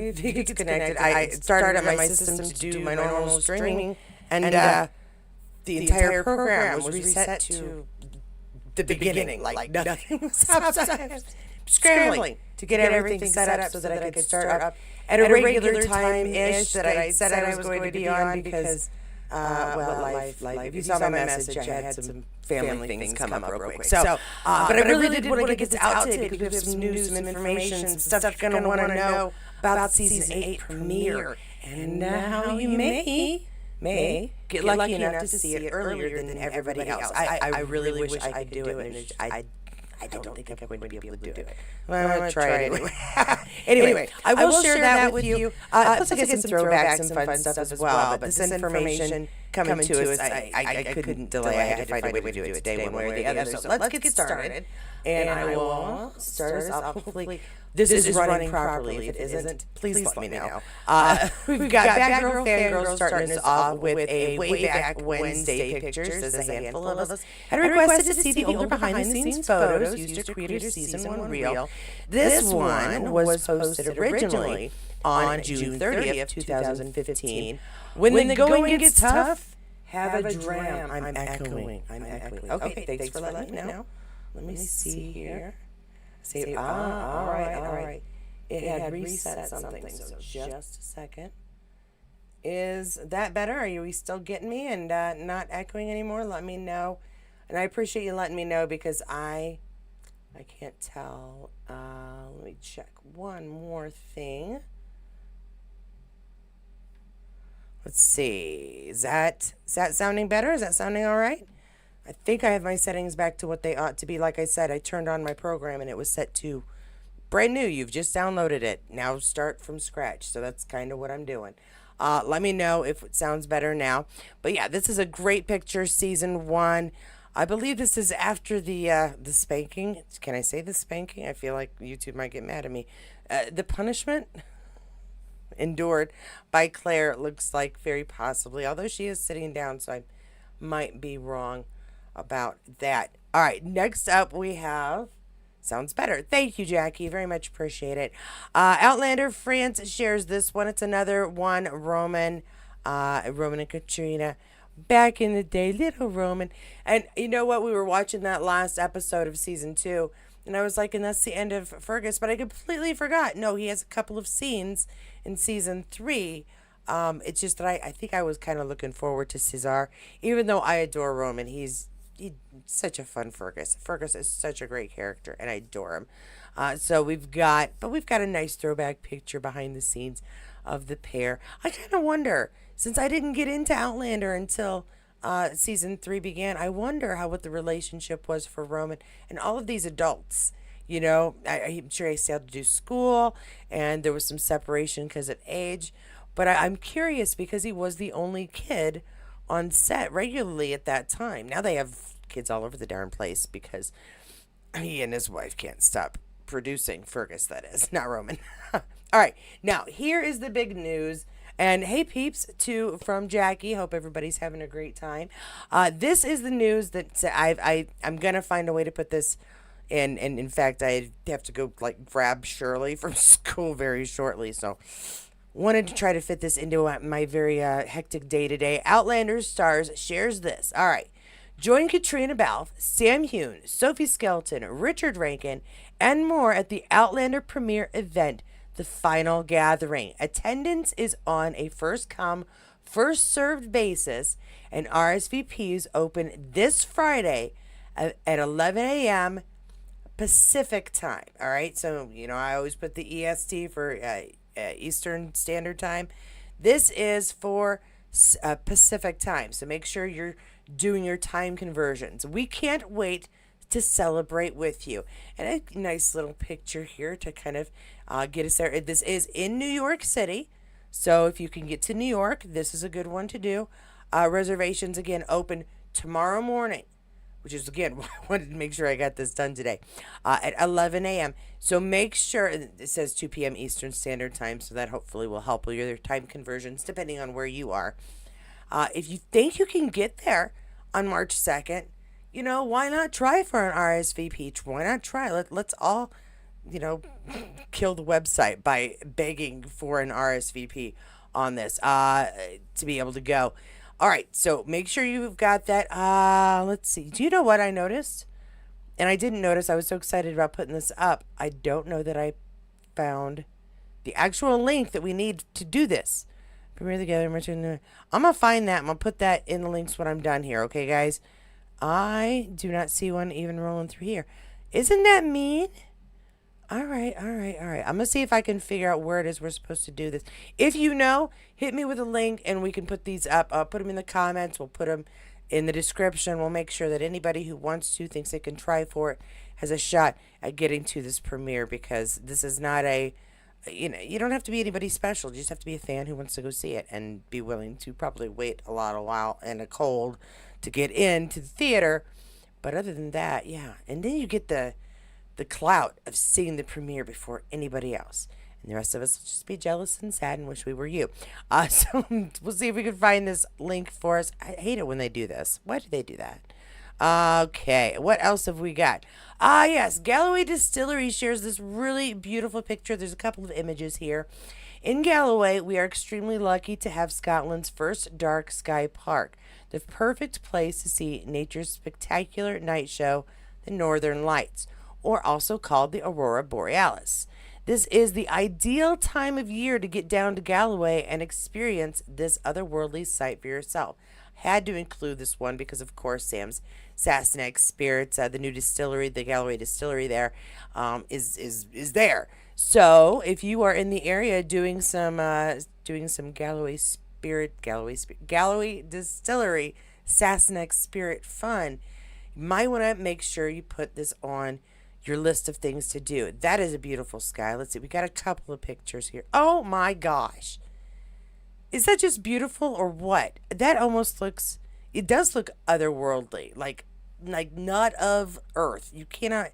I think it's connected. I started up my system to do my normal streaming, and the entire program was reset to the beginning, like nothing was happening. Scrambling to get everything set up so that I could start up at a regular time-ish that I said I was going to be on because, life. If you saw my message, I had some family things come up real quick. So, but I really did want to get this out today because we have some news, some information, stuff you're going to want to know about the season 8 premiere. And how you may get lucky enough to see it earlier than everybody else. I really wish I could do it, and I don't think I'm going to be able to do it. Well, I'm going to try it anyway. Anyway, I will share that with you. Plus, I get some throwbacks and fun stuff as well. But this information coming to us, I couldn't delay. I had to find a way to do it today, one way or the other. So let's get started. And I will start us off. Hopefully, this is running properly. If it isn't, please let me know. We've got Batgirl Fangirl starting us off with a Way Back Wednesday pictures. There's a handful of us had requested to see the older behind-the-scenes photos used to create a Season 1 reel. This one was posted originally on June 30th, 2015. When the going gets tough, have a dram. I'm echoing. Okay, thanks for letting me know. Let me see here. All right. It had reset something, so just a second. Is that better? Are you still getting me and not echoing anymore? Let me know. And I appreciate you letting me know because I can't tell. Let me check one more thing. Let's see. Is that sounding better? Is that sounding all right? I think I have my settings back to what they ought to be. Like I said, I turned on my program and it was set to brand new. You've just downloaded it. Now start from scratch. So that's kind of what I'm doing. Let me know if it sounds better now. But yeah, this is a great picture, Season 1. I believe this is after the spanking. Can I say the spanking? I feel like YouTube might get mad at me. The punishment endured by Claire looks like very possibly, although she is sitting down, so I might be wrong about that. All right, next up we have, sounds better. Thank you, Jackie. Very much appreciate it. Outlander France shares this one. It's another one, Roman and Katrina. Back in the day, little Roman. And you know what? We were watching that last episode of Season 2, and I was like, and that's the end of Fergus, but I completely forgot. No, he has a couple of scenes in Season 3. It's just that I think I was kind of looking forward to Cesar, even though I adore Roman. He's such a fun Fergus. Fergus is such a great character, and I adore him. So we've got a nice throwback picture behind the scenes of the pair. I kind of wonder, since I didn't get into Outlander until Season 3 began, I wonder what the relationship was for Roman and all of these adults. You know, I'm sure he still had to do school, and there was some separation because of age. But I'm curious because he was the only kid on set regularly at that time. Now they have kids all over the darn place because he and his wife can't stop producing. Fergus, that is, not Roman. All right, now here is the big news. And hey peeps, from Jackie. Hope everybody's having a great time. This is the news that I'm gonna find a way to put this in. And in fact, I have to go grab Shirley from school very shortly. So wanted to try to fit this into my very hectic day today. Outlander Stars shares this. All right. Join Katrina Balfe, Sam Hewn, Sophie Skelton, Richard Rankin, and more at the Outlander premiere event, The Final Gathering. Attendance is on a first-come, first-served basis, and RSVPs open this Friday at 11 a.m. Pacific time. All right. So, I always put the EST for Eastern Standard Time. This is for Pacific time, so make sure you're doing your time conversions. We can't wait to celebrate with you. And a nice little picture here to kind of get us there. This is in New York City, so if you can get to New York, this is a good one to do. Reservations again open tomorrow morning, which is, again, I wanted to make sure I got this done today, at 11 a.m. So make sure, it says 2 p.m. Eastern Standard Time, so that hopefully will help with your time conversions, depending on where you are. If you think you can get there on March 2nd, why not try for an RSVP? Why not try? Let's all, kill the website by begging for an RSVP on this to be able to go. All right, so make sure you've got that. Let's see. Do you know what I noticed? And I didn't notice. I was so excited about putting this up. I don't know that I found the actual link that we need to do this. Premiere together. I'm gonna find that. I'm gonna put that in the links when I'm done here. Okay, guys. I do not see one even rolling through here. Isn't that mean? All right, all right, all right. I'm going to see if I can figure out where it is we're supposed to do this. If you know, hit me with a link and we can put these up. I'll put them in the comments. We'll put them in the description. We'll make sure that anybody who wants to, thinks they can try for it, has a shot at getting to this premiere, because this is not a, you don't have to be anybody special. You just have to be a fan who wants to go see it and be willing to probably wait a while in a cold to get into the theater. But other than that, yeah. And then you get the clout of seeing the premiere before anybody else. And the rest of us will just be jealous and sad and wish we were you. So we'll see if we can find this link for us. I hate it when they do this. Why do they do that? Okay, what else have we got? Yes, Galloway Distillery shares this really beautiful picture. There's a couple of images here. In Galloway, we are extremely lucky to have Scotland's first dark sky park, the perfect place to see nature's spectacular night show, the Northern Lights, or also called the Aurora Borealis. This is the ideal time of year to get down to Galloway and experience this otherworldly sight for yourself. Had to include this one because, of course, Sam's Sassenach Spirits, the new distillery, the Galloway Distillery there, is there. So if you are in the area doing some Galloway Distillery Sassenach Spirit fun, you might want to make sure you put this on your list of things to do. That is a beautiful sky. Let's see. We got a couple of pictures here. Oh my gosh. Is that just beautiful or what? That almost looks, it does look otherworldly, like not of Earth. You cannot,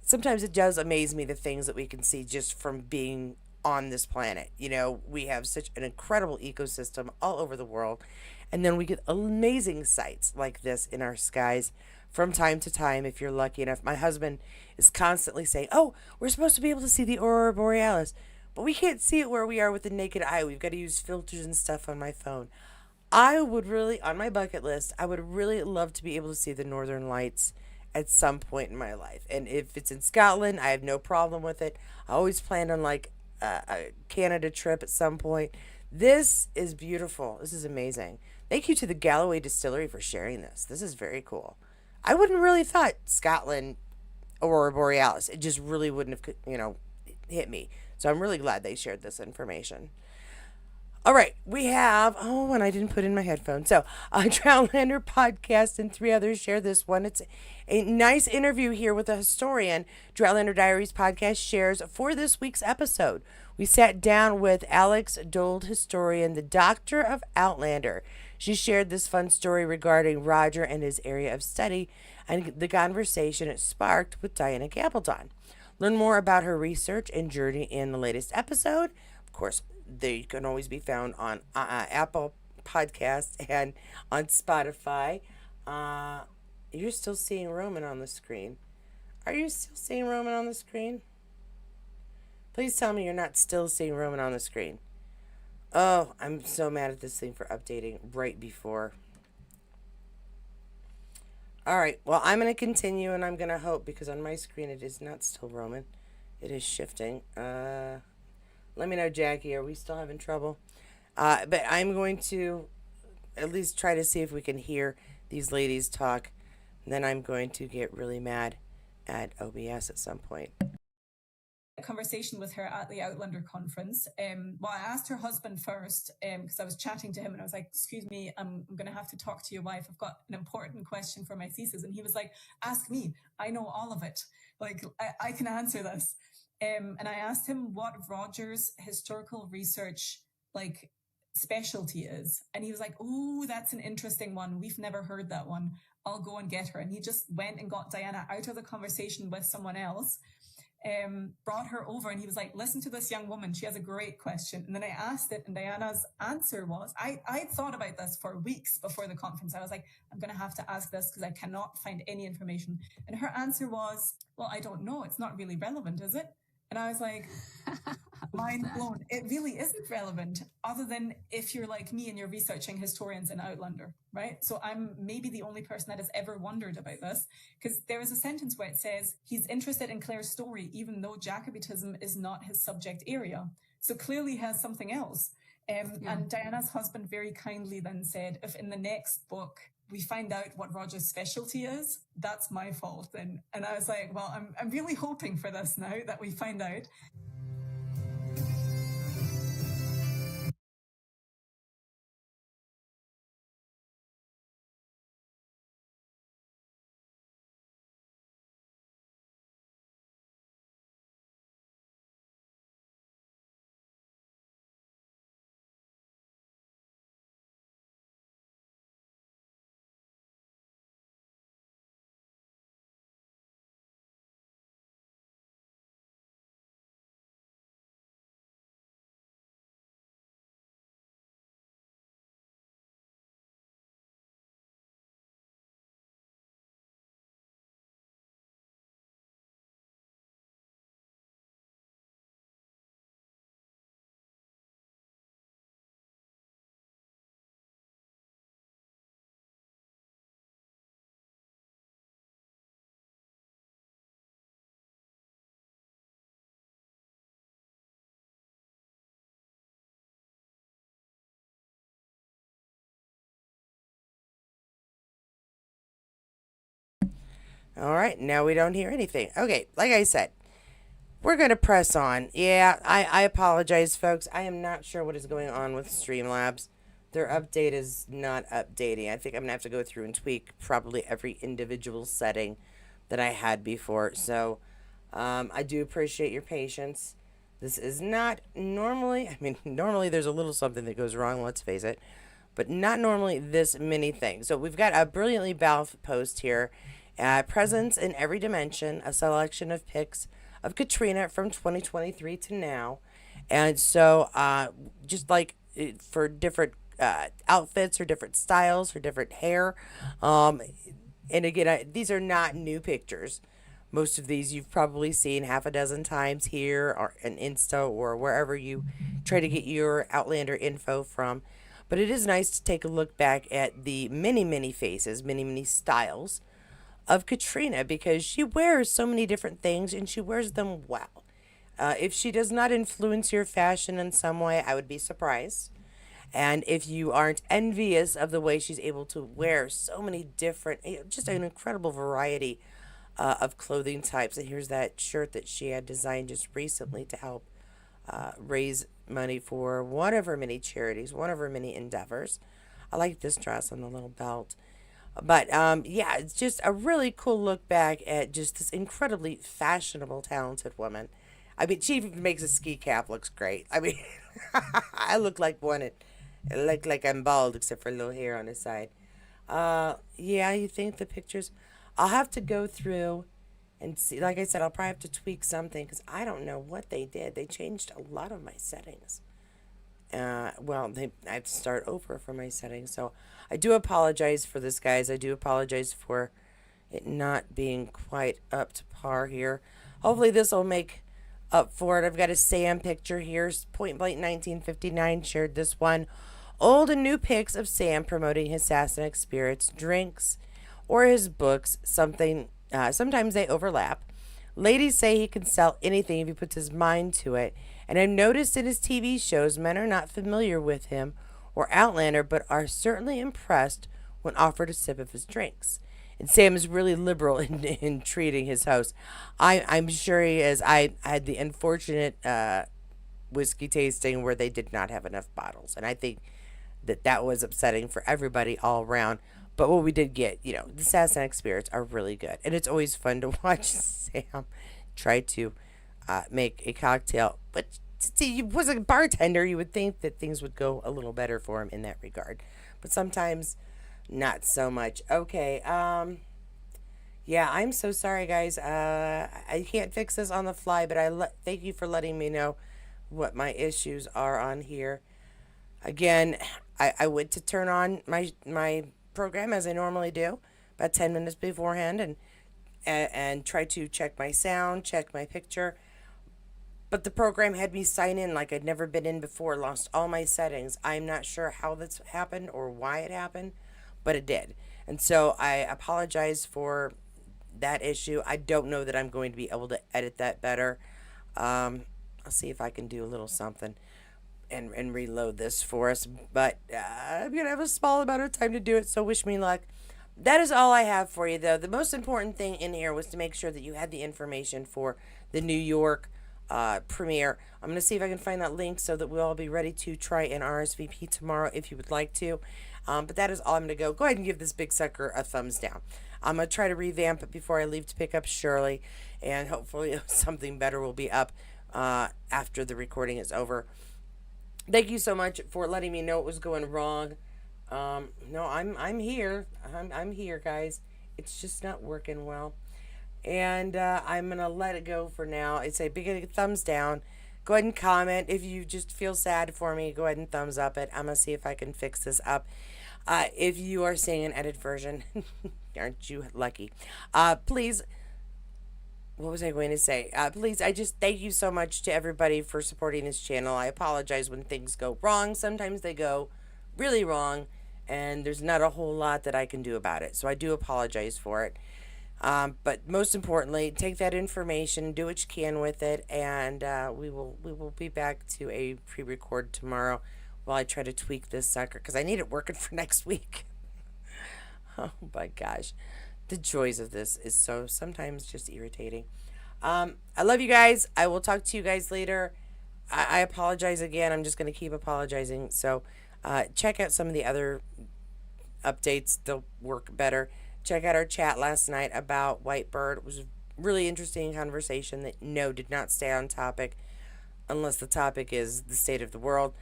sometimes it does amaze me the things that we can see just from being on this planet. We have such an incredible ecosystem all over the world, and then we get amazing sights like this in our skies from time to time, if you're lucky enough. My husband is constantly saying, oh, we're supposed to be able to see the Aurora Borealis, but we can't see it where we are with the naked eye. We've got to use filters and stuff on my phone. I would really, on my bucket list, I would really love to be able to see the Northern Lights at some point in my life. And if it's in Scotland, I have no problem with it. I always planned on a Canada trip at some point. This is beautiful. This is amazing. Thank you to the Galloway Distillery for sharing this. This is very cool. I wouldn't really thought Scotland Aurora Borealis. It just really wouldn't have, hit me. So I'm really glad they shared this information. All right, we have, and I didn't put in my headphones. So, Outlander podcast and 3 others share this one. It's a nice interview here with a historian. Outlander Diaries podcast shares for this week's episode. We sat down with Alex Dold, historian, the doctor of Outlander. She shared this fun story regarding Roger and his area of study and the conversation it sparked with Diana Gabaldon. Learn more about her research and journey in the latest episode. Of course, they can always be found on Apple Podcasts and on Spotify. You're still seeing Roman on the screen. Are you still seeing Roman on the screen? Please tell me you're not still seeing Roman on the screen. Oh, I'm so mad at this thing for updating right before. All right, well, I'm going to continue and I'm going to hope, because on my screen it is not still Roman. It is shifting. Let me know, Jackie, are we still having trouble? But I'm going to at least try to see if we can hear these ladies talk. And then I'm going to get really mad at OBS at some point. Conversation with her at the Outlander conference. Well, I asked her husband first because I was chatting to him and I was like, excuse me, I'm going to have to talk to your wife. I've got an important question for my thesis. And he was like, ask me. I know all of it. Like, I can answer this. And I asked him what Roger's historical research specialty is. And he was like, oh, that's an interesting one. We've never heard that one. I'll go and get her. And he just went and got Diana out of the conversation with someone else. Brought her over and he was like, listen to this young woman, she has a great question. And then I asked it and Diana's answer was, I thought about this for weeks before the conference. I was like, I'm going to have to ask this because I cannot find any information. And her answer was, well, I don't know. It's not really relevant, is it? And I was like, mind blown. It really isn't relevant, other than if you're like me and you're researching historians in Outlander, right? So I'm maybe the only person that has ever wondered about this, because there is a sentence where it says he's interested in Claire's story, even though Jacobitism is not his subject area. So clearly he has something else. Yeah. And Diana's husband very kindly then said, if in the next book we find out what Roger's specialty is, that's my fault then. And I was like, well, I'm really hoping for this now that we find out. All right, now we don't hear anything. Okay, like I said, we're going to press on. Yeah, I apologize, folks. I am not sure what is going on with Streamlabs. Their update is not updating. I think I'm going to have to go through and tweak probably every individual setting that I had before. So I do appreciate your patience. This is not normally, I mean, normally there's a little something that goes wrong, let's face it, but not normally this many things. So we've got a brilliantly balanced post here. Presence in every dimension, a selection of pics of Katrina from 2023 to now. And so, just like for different outfits or different styles or different hair. Um, and again, these are not new pictures. Most of these you've probably seen half a dozen times here or on Insta or wherever you try to get your Outlander info from. But it is nice to take a look back at the many, many faces, many, many styles of Katrina because she wears so many different things and she wears them well. If she does not influence your fashion in some way, I would be surprised. And if you aren't envious of the way she's able to wear so many different, just an incredible variety of clothing types. And here's that shirt that she had designed just recently to help raise money for one of her many charities, one of her many endeavors. I like this dress on the little belt. But yeah, it's just a really cool look back at just this incredibly fashionable, talented woman. I mean, she even makes a ski cap looks great. I mean, I look like one. It look like I'm bald except for a little hair on the side. Yeah, you think the pictures? I'll have to go through and see. Like I said, I'll probably have to tweak something because I don't know what they did. They changed a lot of my settings. I have to start over for my settings. So I do apologize for this, guys. I do apologize for it not being quite up to par here. Hopefully, this will make up for it. I've got a Sam picture here. Point Blank 1959 shared this one. Old and new pics of Sam promoting his Sassenach spirits, drinks, or his books. Sometimes they overlap. Ladies say he can sell anything if he puts his mind to it. And I've noticed in his TV shows, men are not familiar with him or Outlander, but are certainly impressed when offered a sip of his drinks. And Sam is really liberal in treating his host. I'm sure he is. I had the unfortunate whiskey tasting where they did not have enough bottles. And I think that was upsetting for everybody all around. But what we did get, the Sassenach spirits are really good. And it's always fun to watch Sam try to make a cocktail. But see, he was a bartender. You would think that things would go a little better for him in that regard. But sometimes not so much. Okay. Yeah, I'm so sorry, guys. I can't fix this on the fly, but thank you for letting me know what my issues are on here. Again, I went to turn on my program as I normally do, about 10 minutes beforehand, and try to check my sound, check my picture. but the program had me sign in like I'd never been in before, lost all my settings. I'm not sure how this happened or why it happened, but it did. And so I apologize for that issue. I don't know that I'm going to be able to edit that better. I'll see if I can do a little something and reload this for us. But I'm going to have a small amount of time to do it, so wish me luck. That is all I have for you, though. The most important thing in here was to make sure that you had the information for the New York premiere. I'm going to see if I can find that link so that we'll all be ready to try an RSVP tomorrow if you would like to. But that is all I'm going to go. Go ahead and give this big sucker a thumbs down. I'm going to try to revamp it before I leave to pick up Shirley, and hopefully something better will be up after the recording is over. Thank you so much for letting me know what was going wrong. No, I'm here. I'm here, guys. It's just not working well, and I'm gonna let it go for now. It's a big thumbs down. Go ahead and comment if you just feel sad for me. Go ahead and thumbs up it. I'm gonna see if I can fix this up. If you are seeing an edited version, aren't you lucky? Please, what was I going to say? Please, I just thank you so much to everybody for supporting this channel. I apologize when things go wrong. Sometimes they go really wrong, and there's not a whole lot that I can do about it. So I do apologize for it. But most importantly, take that information, do what you can with it, and we will be back to a pre-record tomorrow while I try to tweak this sucker because I need it working for next week. Oh my gosh. The joys of this is so sometimes just irritating. I love you guys. I will talk to you guys later. I apologize again. I'm just going to keep apologizing. So check out some of the other updates. They'll work better. Check out our chat last night about Whitebird. It was a really interesting conversation that no did not stay on topic unless the topic is the state of the world.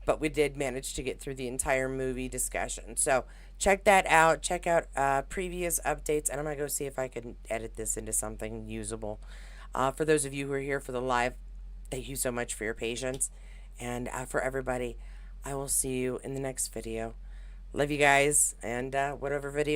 But we did manage to get through the entire movie discussion. So check that out. Check out previous updates. And I'm going to go see if I can edit this into something usable. For those of you who are here for the live, thank you so much for your patience. And for everybody, I will see you in the next video. Love you guys. And whatever video